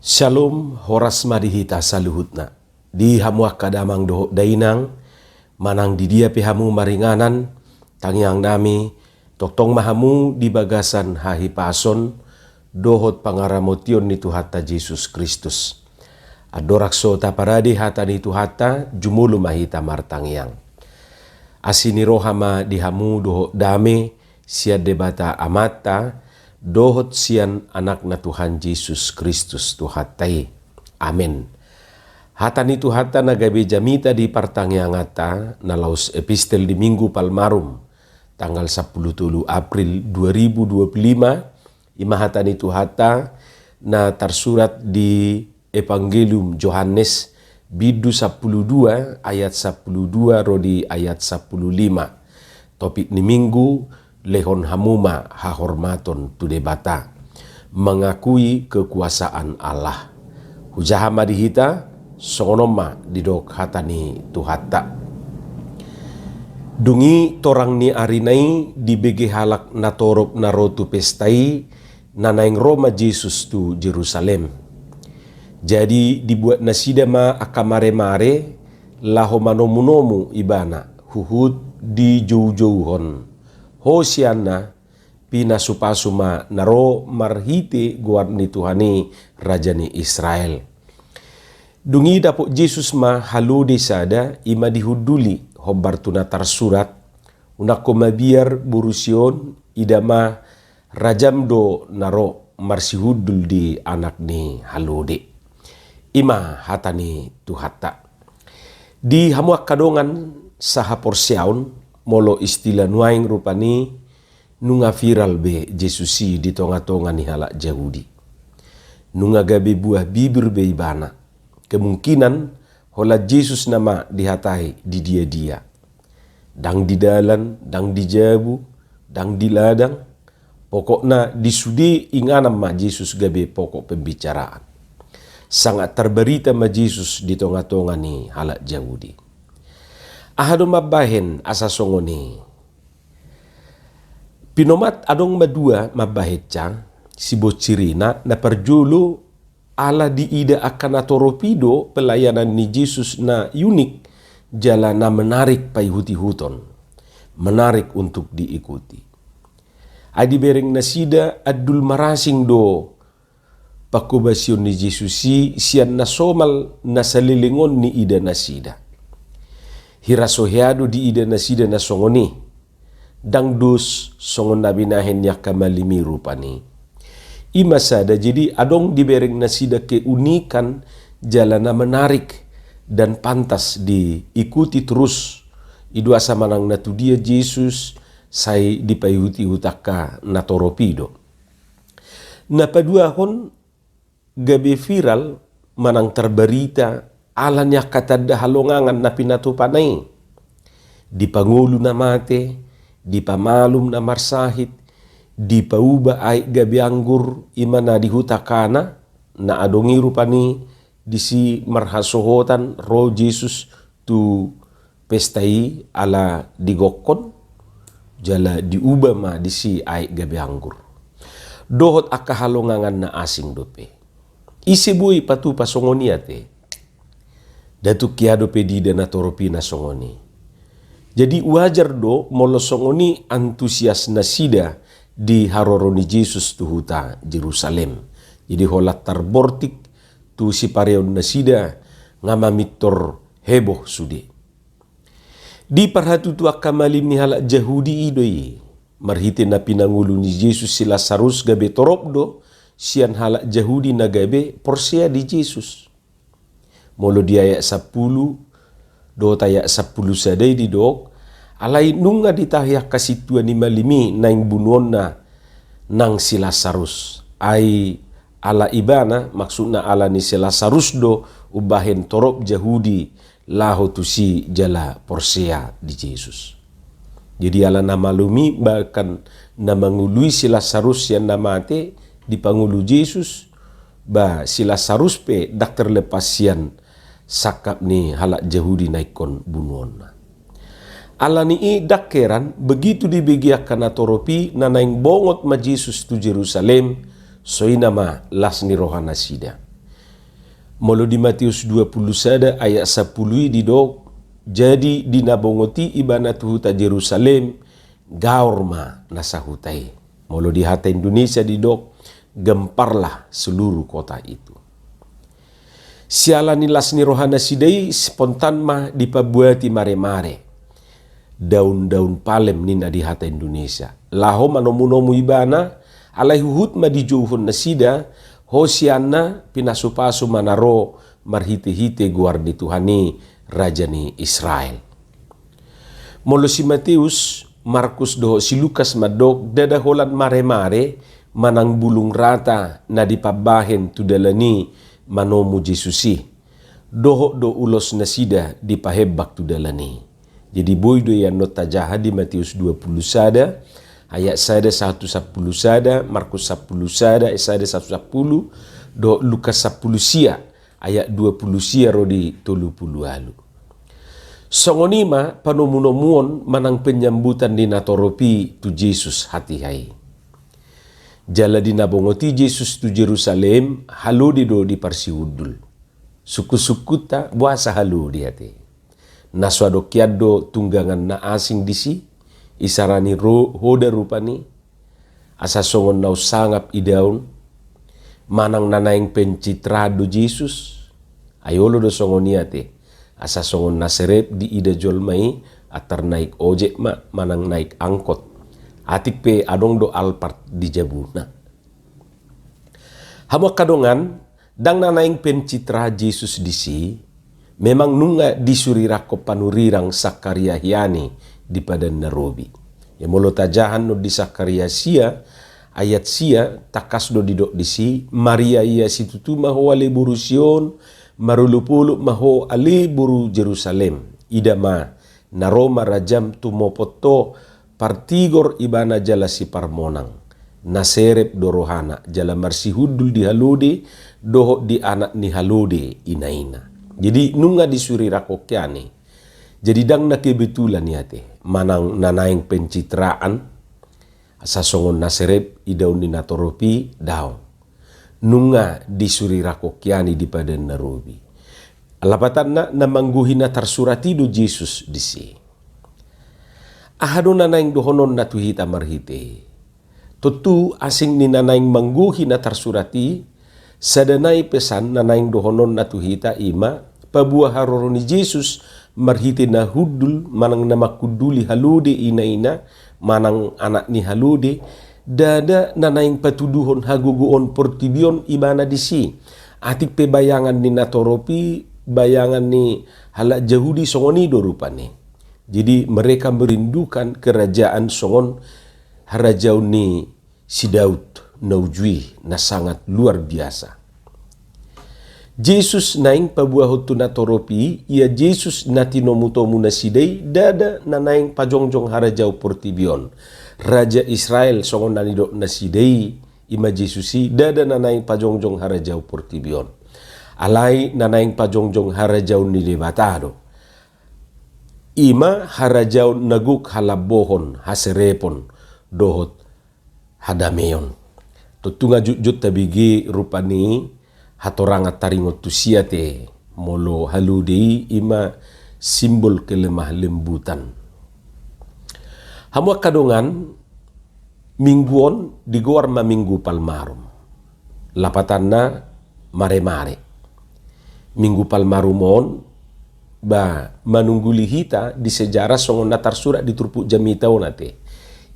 Shalom horas madihita saluhutna. Di hamuak kadamang doho dainang, manang di dia pihamu maringanan, tangyang nami, toktong mahamu di bagasan hahi pason, dohot pangaramotion ni Tuhata Yesus Kristus. Adorak sota paradi hata ni Tuhata, jumulu mahita martangyang. Asini rohama di hamu doho dame, siad debata amata, dohot sian anak na Tuhan Yesus Kristus Tuhatai. Amin. Hata ni Tuhata na gabi jamita di partangyangata na laus epistel di Minggu Palmarum tanggal 10 April 2025 imahata ni Tuhata na tersurat di Evangelium Yohanes bidu 12 ayat 12 rodi ayat 15. Topik ni minggu lehon hamuma hahormaton tu debata, mengakui kekuasaan Allah. Hujahama dihita sonoma didok hatani Tuhata. Dungi torang ni arinai di bege halak natorop narotu pestai nanaing Roma Yesus tu Jerusalem. Jadi dibuat nasidama akamare-mare laho manomu-nomu ibana huhut di jauh-jauhon. Hosiana pina supasuma naro marhite guar ni Tuhani Raja ni Israel. Dungi dapok Yesus ma halode sada ima dihuduli hobar tuna tersurat unako mabiar burusion idama rajam do naro marsihudul di anak ni halode. Ima hatani Tuhata. Di hamuak kadongan saha porsiaun molo istilah nuaing rupani nunga viral be Jesusi di tonga-tonga ni halak Yahudi. Nunga gabe buah bibir be ibana. Kemungkinan hola Yesus nama dihatai di dia-dia. Dang di dalan, dang di jabu, dang di ladang. Pokokna disudi inganam ma Yesus gabe pokok pembicaraan. Sangat terberita ma Yesus di tonga-tonga ni halak Yahudi. Ahado mabahen asa songoni. Pinomat adong madua mabahetca si bocirina na perjulu ala diida akan atoropido pelayanan ni Yesus na unik jalan na menarik payhuti-huton. Menarik untuk diikuti. Adi bereng nasida adul marasing do pakubasyon ni Yesus sian nasomal nasalilingon ni ida nasida. Hirasoheado di ida nasida na songoni. Dang dus songon nabinahen niya kamalimi rupani. Imasada jadi adong dibereng nasida keunikan jalan na menarik dan pantas diikuti terus. Idu asa manang natu dia Yesus say dipayuti utaka natoropido. Napaduahon gabe viral manang terberita alanya katada halongangan na pinatupanay. Di pangulo na mate, di pamalum na marsahit, di pauba ay gabi anggur imana dihutakana na adongi rupani di si marhasohotan ro Jesus tu pestai ala digokon jala diuba ma di si ay gabi anggur. Dohot akahalongangan na asing dope. Isibui patu pasongoniate. Datu kiado pedida na toropi na songoni. Jadi wajar do molo songoni antusias nasida di haroroni Yesus tuhuta Jerusalem. Jadi holat tarbortik tu si pareon nasida ngamamitor heboh sude. Di parhatu tu akamalim ni halak Yahudi idoi. Marhite na pinangulu ni Yesus sila sarus gabe torop do sian halak Yahudi na gabe porsia di Yesus. Molo di ayat 10 do tayak 10 sadai di dok alai nunga ditahyak kasitua ni malimi naing bunuon na nang si Lazarus ai ala ibana maksudna ala ni si Lazarus do ubahen torop Yahudi laho tu si jala porsia di Yesus. Jadi ala nama lumi bahkan nama ngului si Lazarus yang namate di pangulu Yesus ba si Lazarus pe dakter lepasian sakap ni halak Yahudi naikon bunuon. Ala ni dakeran begitu dibegiakan atoropi na naing bongot ma Yesus tu Jerusalem soina ma las ni rohana sida. Molo di Matius 21 ayat 10 di dok, jadi dinabongoti ibana tuhuta Jerusalem gaorma nasahutai. Molo di hata Indonesia di dok, gemparlah seluruh kota itu. Sialani lasni rohana sidai spontan mah dipabuati mare-mare. Daun-daun palem nina di hata Indonesia. Laho manomu-nomu ibana alai huhut ma dijuhun nasida hosiana pinasupasu manaro marhite-hite guardi Tuhani rajani Israel. Molo si Matius, Markus doho si Lukas madok dadaholan mare-mare manang bulung rata na dipabahen tudalani manomu Jesusi. Doho do ulos nasida dipahebak tudalani. Jadi boydo yang nota jaha di Matius 20 sada ayat sada 110 sada, Markus 10 sada, sada 110, do Lukas 10 sia, ayat 20 sia rodi 30 alu. Songonima panomunomuon manang penyambutan di natoropi tu Yesus hati hai. Jala dinabongoti Yesus tu Jerusalem, halodi do di parsiudul. Suku-sukuta buasa halu di hati. Naswado kiado tunggangan na asing disi, isarani hoda rupani, asa songon nau sangap idaun, manang nanaing pencitrado Jesus, ayolo do songon niate, asa songon naseret di ida jolmai, atar naik ojek manang naik angkot, atik pe adong do alpart di jabuna. Hamu kadongan, dang nanaing pencitra Jesus disi, memang nunga disurirako panurirang Sakaria hiani di padan narobi. Ya molo tajahan no di Sakaria sia ayat sia takas do didok disi Maria ia situtu maho ale buru Sion marulupulu maho ale buru Jerusalem idama naroma rajam tumopoto partigor ibana jala si parmonang naserep dorohana jala marsihudul di halode doho di anak ni halode inaina. Jadi nunga disuri rakokyani. Jadi dang na kebetulan yate manang nanaing pencitraan asa songon naserep idaun ni natoropi daw. Nunga disuri rakokyani di padan narobi. Alapatan na mangguhin na tarsurati do Jesus disi. Ahado nanaing dohonon natuhita marhite. Tutu asing ni nanaing mangguhin na tarsurati sadanai pesan nanaing dohonon natuhita ima pabuah haroro ni Jesus marhite na hudul manang nama kuduli halode ina manang anak ni halode dada nanaing patuduhon haguguon portibion ibana disi atik pe bayangan ni natoropi bayangan ni halak Yahudi songoni do rupane. Jadi mereka merindukan kerajaan songon harajau ni si Daud naujui na sangat luar biasa. Jesus naing pabuah tu natoropi, ia Jesus natinomuto munasidai dada na naing pajongjong harajau portibion. Raja Israel songon nanidok nasidai ima Jesusi dada na naing pajongjong harajau portibion. Alai na naing pajongjong harajau nilebatado. Ima harajau naguk halabohon haserepon dohot hadameon. Tutunga jujut tabigi rupani hatoranga taringot tusiate molo haludei ima simbol kelemah lembutan. Hamu kadongan mingguon digor ma minggu palmarum. Lapatanna mare-mare. Minggu palmarumon ba manungguli hita di sejarah songon natar surat di turpu jamita onate.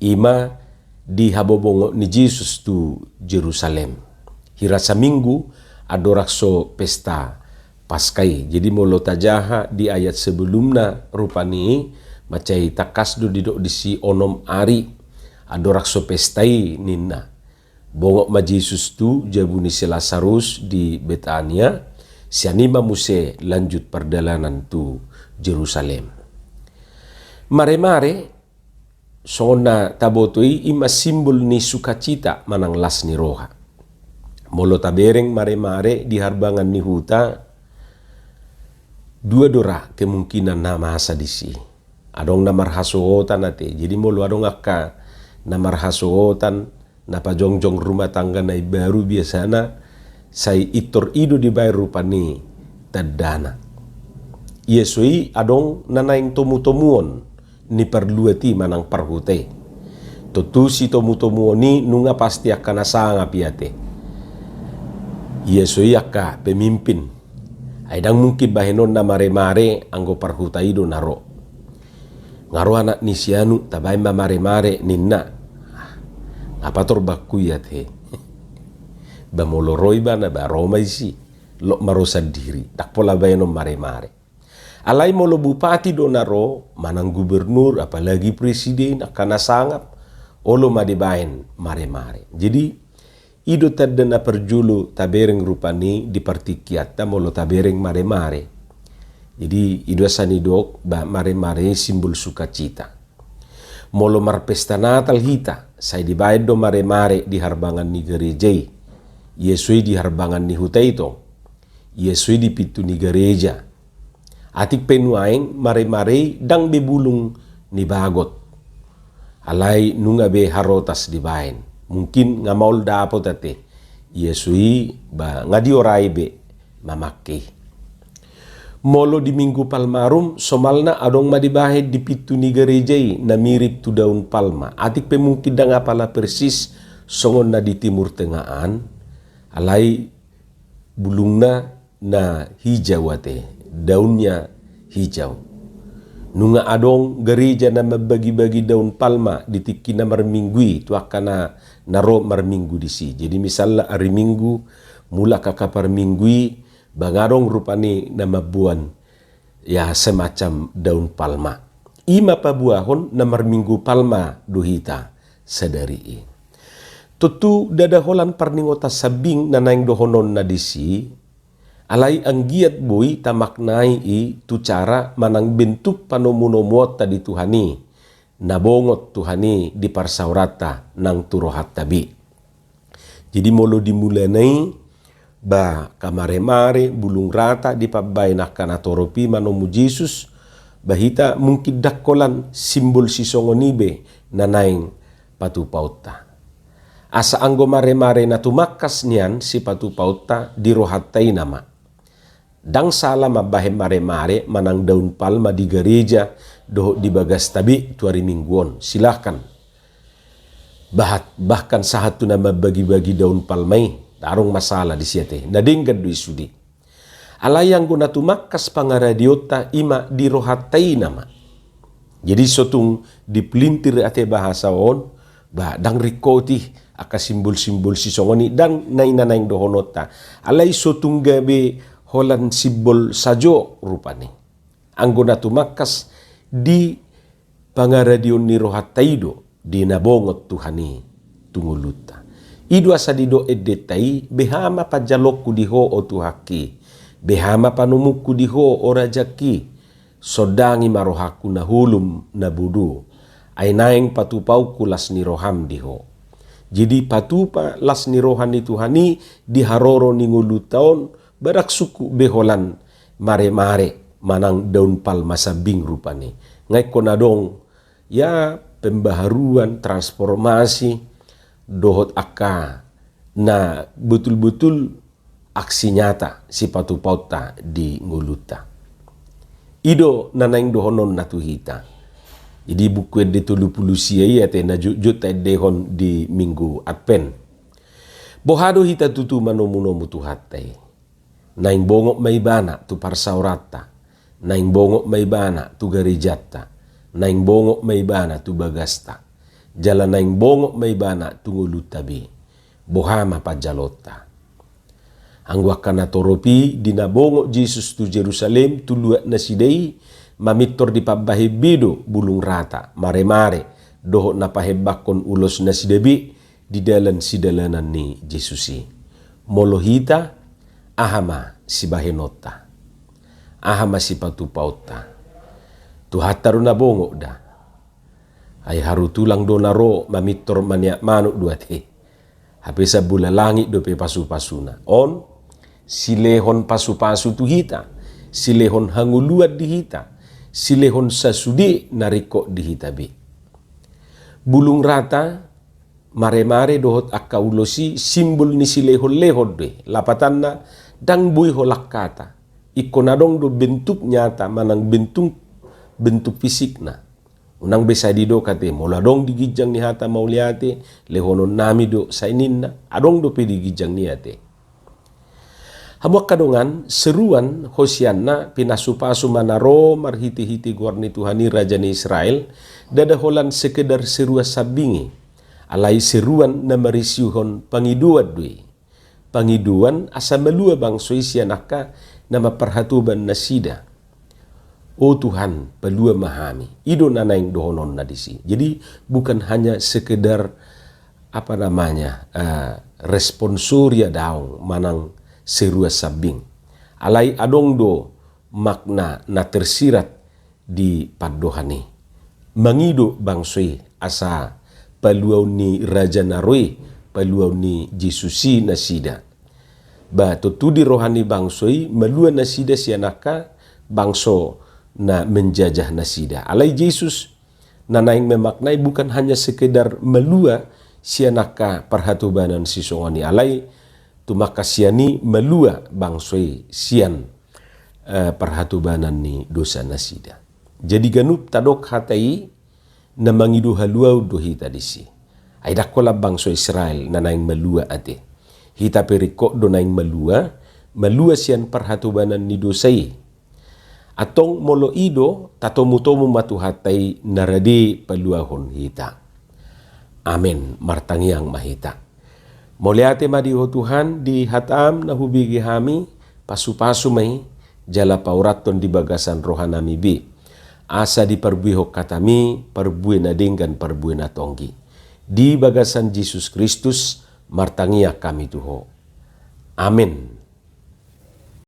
Ima di habobongo ni Jesus tu Jerusalem. Hirasa minggu adorakso pesta paskai. Jadi molo tajaha di ayat sebelumna rupani macai takasdo didok disi onom ari adorakso pestai ninna. Bongok ma Jesus tu jabuni si Lazarus di Betania. Sianima muse lanjut perjalanan tu Jerusalem. Mare-mare sona tabotoi ima simbol ni sukacita manang las ni roha. Molo tabereng mare-mare di harbangan ni huta dua dora kemungkinan nama hasa disi. Adong namar hasohotan ate. Jadi molo adong akka namar hasohotan napa jongjong rumah tangga nai baru biasana sai itor ido di bay rupani tadana. Yesui adong nanaing tomu-tomuon ni perluati manang parhute. Totusi tomu-tomuon ni nunga pasti akan asanga piate. Yesui akka pemimpin. Aidang mungkin bahenon na mare-mare anggo parhuta ido naro. Ngaro anak ni sianu tabay mamare-mare ninna. Apa torbakuyat he. Bamoloroy ba na ba romay si lo marosad diri. Takpola bahenon mare-mare. Alay molo bupati do naro, manang gubernur, apalagi presiden, akan nasangap, olo madibain mare-mare. Jadi, ido tadda na perjulu tabereng rupani di partikiata molo tabereng mare-mare. Jadi, ido asanidok ba mare-mare simbol sukacita. Molo marpesta natal hita, say dibain do mare-mare di harbangan ni gerejai. Yesui di harbangan ni hutaito. Yesui di pitu ni gereja. Atik penuaing mare-mare dang bebulung ni bagot. Alay nunga be harotas di bain. Mungkin ngamaul dapo tate. Yesui ba ngadi orai be mamake. Molo di minggu palmarum somalna adong madibahe di pitu ni gerejai na mirip tu daun palma. Atik pe mungkin dang apala persis songon na di timur tengahan. Alay bulungna na hijau ate. Daunnya hijau. Nunga adong gereja na mabagi-bagi daun palma di tiki na marminggui tu akana naro marminggu di si. Jadi misalnya hari minggu mula kakapar minggui bangarong rupani na mabuan ya semacam daun palma. Ima pabuahon na marminggu palma duhita sadari. Tutu dadaholan parningota sabing na naing dohonon na di si. Alay ang giat boy tamaknai tu cara manang bentuk panomunomot tadi Tuhani nabongot Tuhani di parsaurata nang turohat tabi. Jadi molo dimulanai ba kamare-mare bulung rata di pabay nakanatoropi manomu Jesus bahita mungkin dakkolan simbol sisongonibe na naing patupauta. Asa anggo mare-mare na tumakas niyan si patupauta di rohatay nama. Dang sala mabahe mare-mare manang daun palma di gereja doho di bagas tabi tuari mingguon. Silahkan. Bahkan sahat tu na mabagi-bagi daun palmai. Tarong masalah di siate. Nadinggad do isudi. Alayang guna tumakas pangaradiota ima di rohatay nama. Jadi sotung dipelintir ate bahasa on. Dang rikoti aka simbol-simbol sisongoni dang nainanaing dohonota. Alay sotung gabe holan simbol sajo rupani. Anggona tumakas di pangaradion ni rohataido di nabongot Tuhani tunguluta. Idu asadido edetai behama pajalokku diho o tuhaki. Behama panumuku diho o rajaki. Sodangi marohaku na hulum na budu. Ainaing patupau kulas ni roham diho. Jadi patupa las ni rohan ni Tuhani di haroro ni ngulutaon barak suku beholan mare-mare manang daun palma sabing rupani. Ngai konadong ya pembaharuan transformasi dohot aka na betul-betul aksi nyata si patupauta di nguluta. Ido nanaing dohonon natuhita. Jadi buku de tulupulu siai ate na jujut dehon di minggu Advent. Bohado hita tutu manomunomu tuhatai. Naing bongok may bana tu parsaurata. Naing bongok may bana tu garejata. Naing bongok may bana tu bagasta. Jala naing bongok may bana tu ngulutabi. Bohama pajalota. Anggwa kana toropi dinabongok Jesus tu Jerusalem tu luat nasidei mamitor di pabahebido bulung rata mare-mare doho napahebakon ulos nasidebi di dalan sidalanan ni Jesusi. Molohita ahama si bahenota. Ahama si patupauta. Tuhataru na bongo da. Ay haru tulang do naro mamitor maniak manuk duate. Hapesa bula langit do pe pasu-pasuna. On silehon pasu-pasu tuhita. Silehon hanguluat dihita. Silehon sasudi nariko dihitabi. Bulung rata mare-mare dohot akka ulosi simbol ni si lehol-lehol de lapatanna dang bui holak kata ikonadong do bentuk nyata manang bentuk fisik na unang besa di do kate moladong digijang ni hata mauliate lehonon nami do sainin adong do pe digijang ni ate hamuak kadongan seruan hosianna pinasupasu manaro marhiti-hiti guarni Tuhani Raja ni Israel dadaholan sekedar serua sabingi alai seruan na marisiuhon pangiduan dui pangiduan asa melua bang soisianaka nama perhatuban nasida oh Tuhan pelua mahami ido nanaing dohonon nadisi jadi bukan hanya sekedar apa namanya responsoria daung manang serua sabing alai adong do makna na tersirat di padohani mangido bangsoi asa paluau ni Raja Naroi paluau ni Jesusi nasida ba tutudi rohani bangsoi melua nasida sianaka bangso na menjajah nasida alai Yesus nanaing memaknai bukan hanya sekedar melua sianaka perhatubanan sisongoni alai tumaka siani melua bangsoi sian perhatubanan ni dosa nasida jadi ganup tadok hatai na mangidu haluau do hita disi ay dakola bangso Israel na naing melua ate hita perikok do naing melua sian perhatubanan ni dosai atong molo ido tatomutomu matu hatai narade paluahon hita amen martangiang mahita moliate madiho Tuhan di hatam na hubigi hami pasu-pasu mai jala pauraton di bagasan rohanami bi asa di perbuihok katami perbui na denggan perbui na tonggi di bagasan Yesus Kristus martangia kami tuho amin.